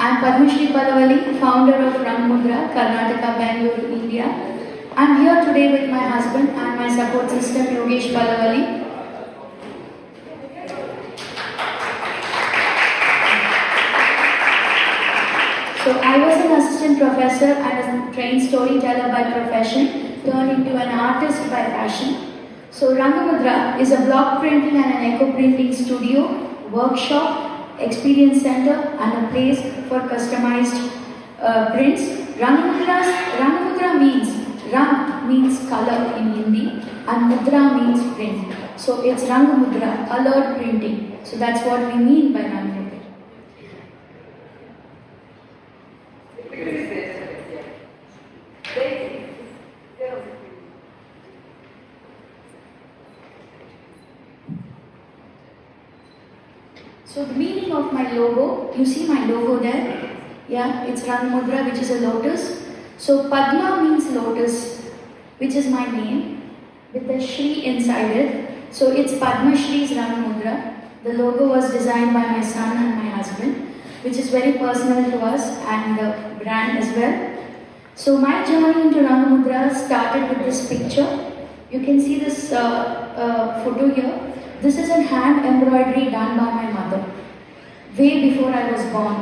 I'm Padmashri Palavali, founder of ImpressionsByRangMudra, Karnataka, Bangalore, India. I'm here today with my husband and my support system, Yogesh Palavali. So I was an assistant professor and a trained storyteller by profession, turned into an artist by passion. So ImpressionsByRangMudra is a block printing and an eco printing studio, workshop, experience center and a place for customized prints. ImpressionsByRangMudra means color in Hindi and Mudra means print. So it's ImpressionsByRangMudra, colored printing. So that's what we mean by ImpressionsByRangMudra. So the meaning of my logo, you see my logo there? Yeah, it's ImpressionsByRangMudra, which is a lotus. So Padma means lotus, which is my name, with the Shri inside it. So it's Padma Shri's ImpressionsByRangMudra. The logo was designed by my son and my husband, which is very personal to us and the brand as well. So my journey into ImpressionsByRangMudra started with this picture. You can see this photo here. This is a hand embroidery done by my mother, way before I was born.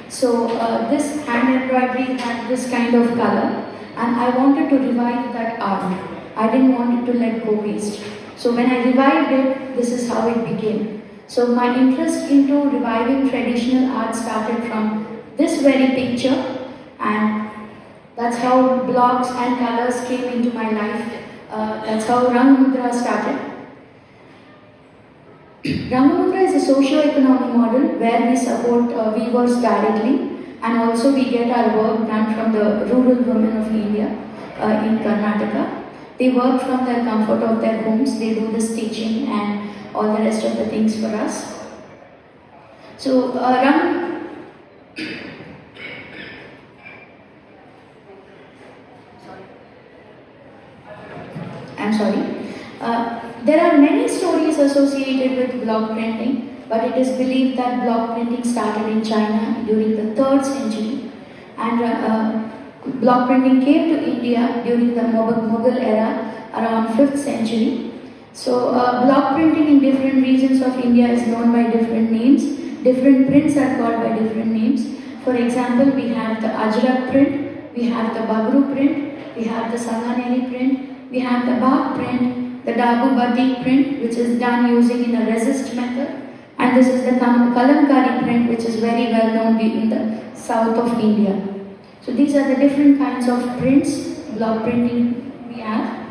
So this hand embroidery had this kind of color and I wanted to revive that art. I didn't want it to let go waste. So when I revived it, this is how it became. So my interest into reviving traditional art started from this very picture, and that's how blocks and colors came into my life. That's how ImpressionsByRangMudra started. ImpressionsByRangMudra is a socio-economic model where we support weavers directly, and also we get our work done from the rural women of India in Karnataka. They work from the comfort of their homes, they do the stitching and all the rest of the things for us. So there are many stories associated with block printing, but it is believed that block printing started in China during the 3rd century, and block printing came to India during the Mughal era around 5th century. So block printing in different regions of India is known by different names. Different prints are called by different names. For example, we have the Ajrak print, we have the Bagru print, we have the Sanganeri print, we have the Bag print, the Dagu Batik print, which is done using in a resist method, and this is the Kalamkari print, which is very well known in the south of India. So these are the different kinds of prints, block printing we have.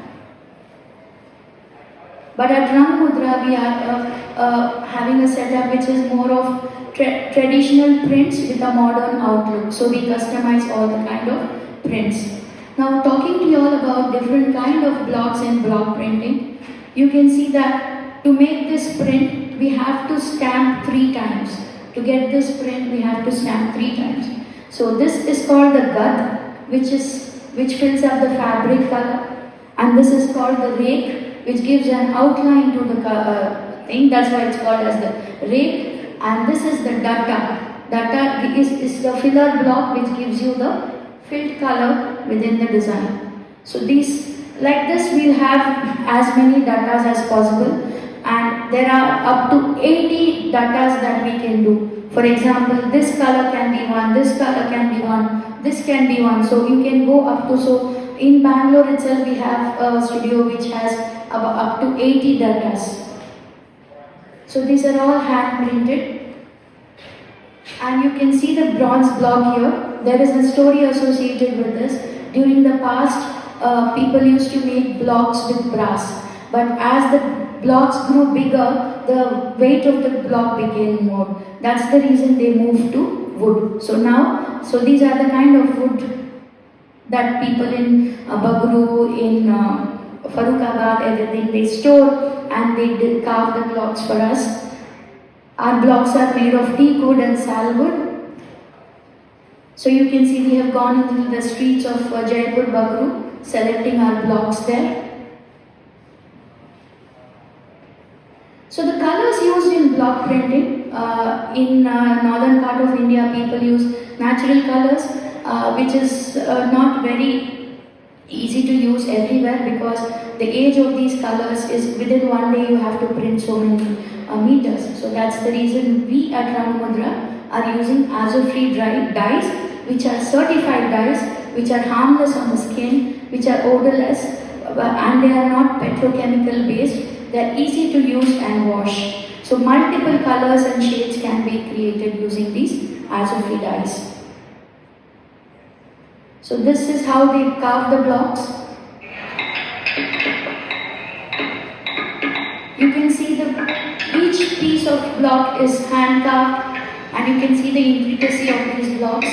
But at ImpressionsByRangMudra we are having a setup which is more of traditional prints with a modern outlook. So we customize all the kind of prints. Now talking to you all about different kind of blocks in block printing, you can see that to make this print we have to stamp 3 times. To get this print we have to stamp 3 times. So this is called the gad, which fills up the fabric color, and this is called the rake, which gives an outline to the thing. That's why it's called as the rake. And this is the data. Data is the filler block which gives you the filled color within the design. So these, like this, we'll have as many datas as possible, and there are up to 80 datas that we can do. For example, this color can be one, this color can be one, this can be one. So you can go up to, so in Bangalore itself we have a studio which has up to 80 datas. So these are all hand printed. And you can see the bronze block here. There is a story associated with this. During the past, people used to make blocks with brass. But as the blocks grew bigger, the weight of the block became more. That's the reason they moved to wood. So now, these are the kind of wood that people in Bagru, in Farrukhabad, everything, they store and they carve the blocks for us. Our blocks are made of teak wood and salwood. So you can see we have gone into the streets of Jaipur, Bagru, selecting our blocks there. So the colors used in block printing, in northern part of India, people use natural colors, which is not very easy to use everywhere, because the age of these colors is within one day you have to print so many meters. So that's the reason we at ImpressionsByRangMudra are using azo-free dyes, which are certified dyes, which are harmless on the skin, which are odorless, and they are not petrochemical based. They are easy to use and wash. So multiple colors and shades can be created using these azo-free dyes. So this is how we carve the blocks. You can see each piece of block is hand carved, and you can see the intricacy of these blocks.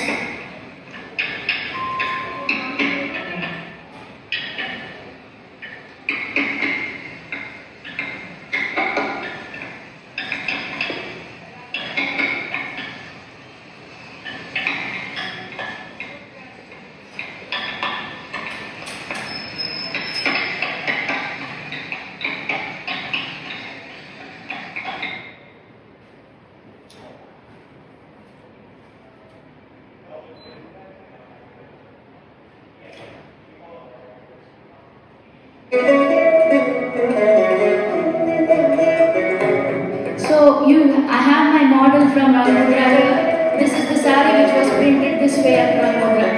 So I have my model from ImpressionsByRangMudra here. This is the saree which was printed this way at ImpressionsByRangMudra.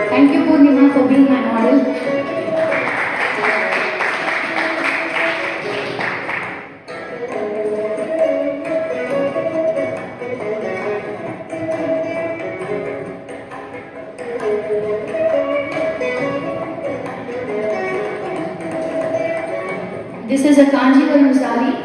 Thank you, Purnima, for being my model. This is a Kanjivaram saree.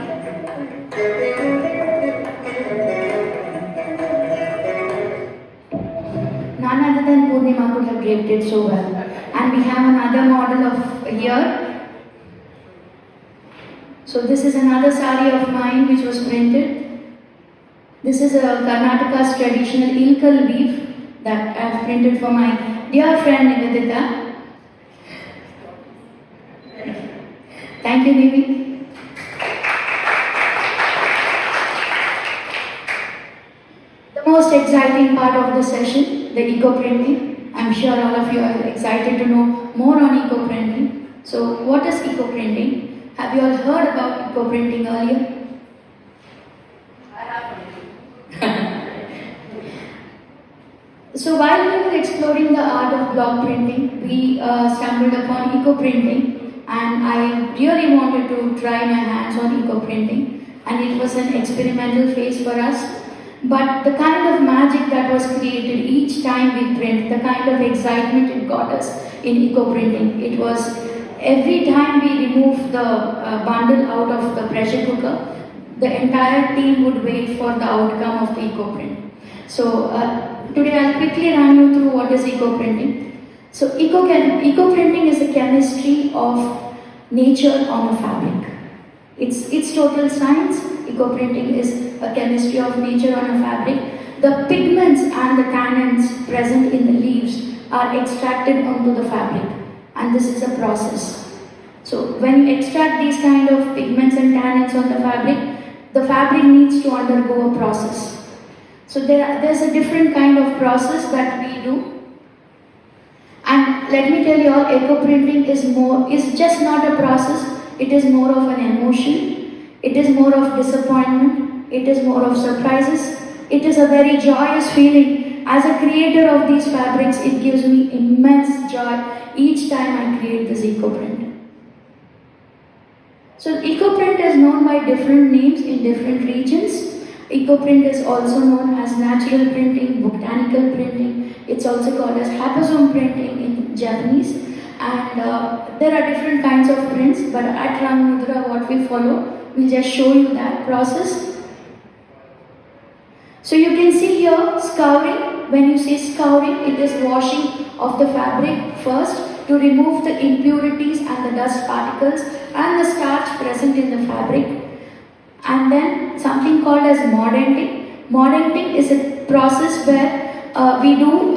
None other than Purnima could have draped it so well. And we have another model of here. So this is another saree of mine which was printed. This is a Karnataka's traditional ilkal weave that I have printed for my dear friend Nivedita. Thank you, Nivi. The most exciting part of the session, the eco-printing. I'm sure all of you are excited to know more on eco-printing. So what is eco-printing? Have you all heard about eco-printing earlier? I have. So while we were exploring the art of block printing, we stumbled upon eco-printing. And I really wanted to try my hands on eco-printing, and it was an experimental phase for us. But the kind of magic that was created each time we print, the kind of excitement it got us in eco-printing, it was every time we removed the bundle out of the pressure cooker, the entire team would wait for the outcome of the eco-print. So today I'll quickly run you through what is eco-printing. So eco-printing is the chemistry of nature on a fabric. It's total science. Eco-printing is a chemistry of nature on a fabric. The pigments and the tannins present in the leaves are extracted onto the fabric, and this is a process. So when you extract these kind of pigments and tannins on the fabric needs to undergo a process. So there's a different kind of process that we do. And let me tell you all, eco-printing is just not a process, it is more of an emotion, it is more of disappointment, it is more of surprises, it is a very joyous feeling. As a creator of these fabrics, it gives me immense joy each time I create this eco-print. So eco-print is known by different names in different regions. Eco-print is also known as natural printing, botanical printing. It's also called as haphazone printing in Japanese. And there are different kinds of prints, but at ImpressionsByRangMudra what we follow, we'll just show you that process. So you can see here scouring. When you say scouring, it is washing of the fabric first to remove the impurities and the dust particles and the starch present in the fabric. And then something called as mordanting. Mordanting is a process where we do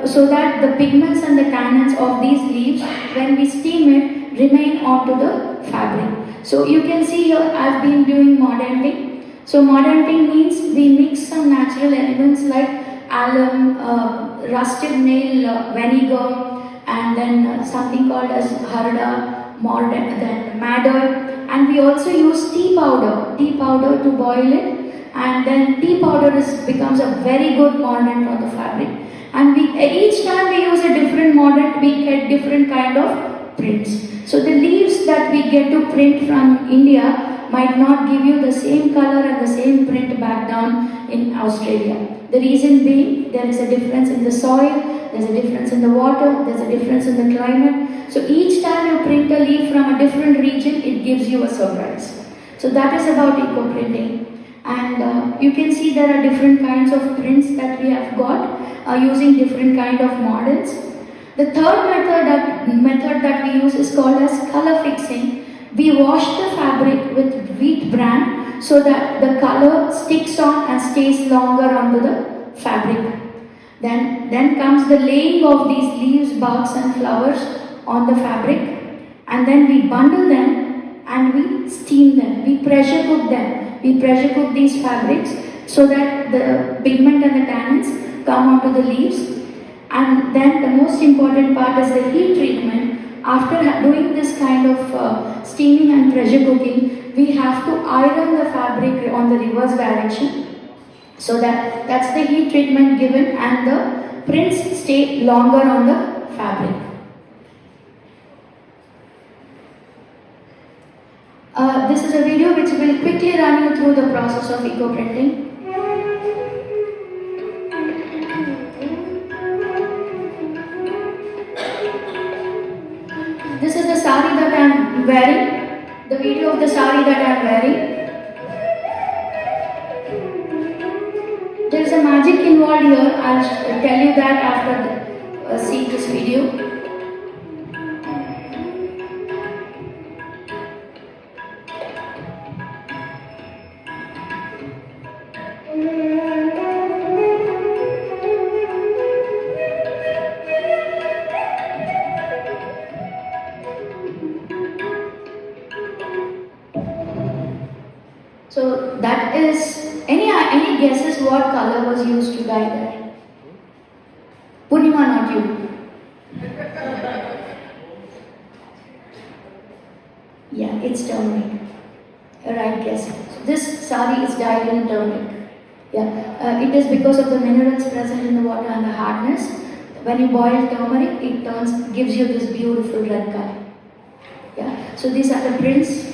so that the pigments and the tannins of these leaves, when we steam it, remain onto the fabric. So you can see here I've been doing modenting. So modenting means we mix some natural elements like alum, rusted nail vinegar, and then something called as harda, then madder, and we also use tea powder to boil it, and then tea powder becomes a very good mordant for the fabric. And each time we use a different mordant, we get different kind of prints. So the leaves that we get to print from India might not give you the same color and the same print back down in Australia. The reason being, there is a difference in the soil, there's a difference in the water, there's a difference in the climate. So each time you print a leaf from a different region, it gives you a surprise. So that is about eco-printing. And you can see there are different kinds of prints that we have got using different kind of models. The third method that we use is called as color fixing. We wash the fabric with wheat bran so that the color sticks on and stays longer onto the fabric. Then comes the laying of these leaves, barks and flowers on the fabric, and then we bundle them and we steam them. We pressure cook them. We pressure cook these fabrics so that the pigment and the tannins come onto the leaves. And then the most important part is the heat treatment. After doing this kind of steaming and pressure cooking, we have to iron the fabric on the reverse direction. So that's the heat treatment given, and the prints stay longer on the fabric. This is a video which will quickly run you through the process of eco-printing. This is the sari that I am wearing, the video of the sari that I am wearing. There is a magic involved here. I'll tell you that after seeing this video. So that is, any guesses what color was used to dye that? Purnima, not you. Yeah, it's turmeric. Right guess. So this sari is dyed in turmeric. Yeah, it is because of the minerals present in the water and the hardness. When you boil turmeric, it gives you this beautiful red color. Yeah, so these are the prints.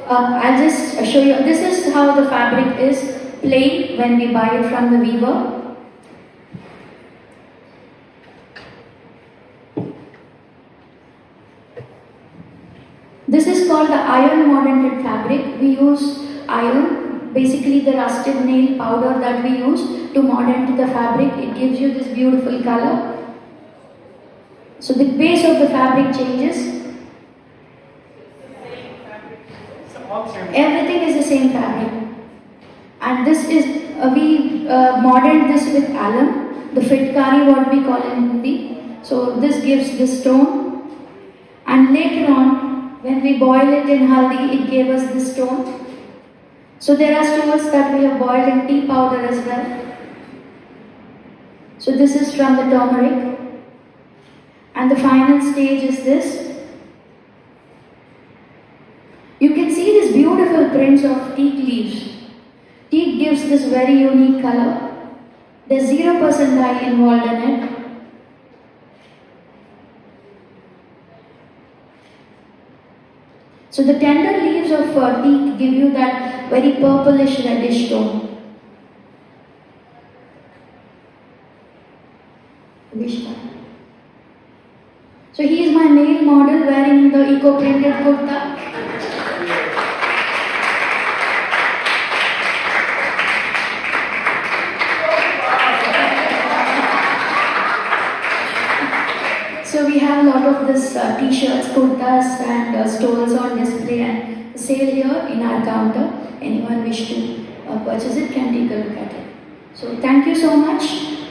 I'll just show you. This is how the fabric is plain when we buy it from the weaver. This is called the iron mordanted fabric. We use iron, basically the rusted nail powder that we use to mordant the fabric. It gives you this beautiful color. So the base of the fabric changes. Everything is the same fabric, and this is we modelled this with alum, the fitkari, what we call in Hindi. So this gives this tone, and later on when we boil it in haldi, it gave us this tone. So there are stones that we have boiled in tea powder as well. So this is from the turmeric, and the final stage is this. You can see these beautiful prints of teak leaves. Teak gives this very unique color. There's 0% dye involved in it. So the tender leaves of teak give you that very purplish reddish tone. So he is my male model wearing the eco-printed kurta. So we have a lot of t-shirts, kurtas and stoles on display and sale here in our counter. Anyone wish to purchase it can take a look at it. So thank you so much.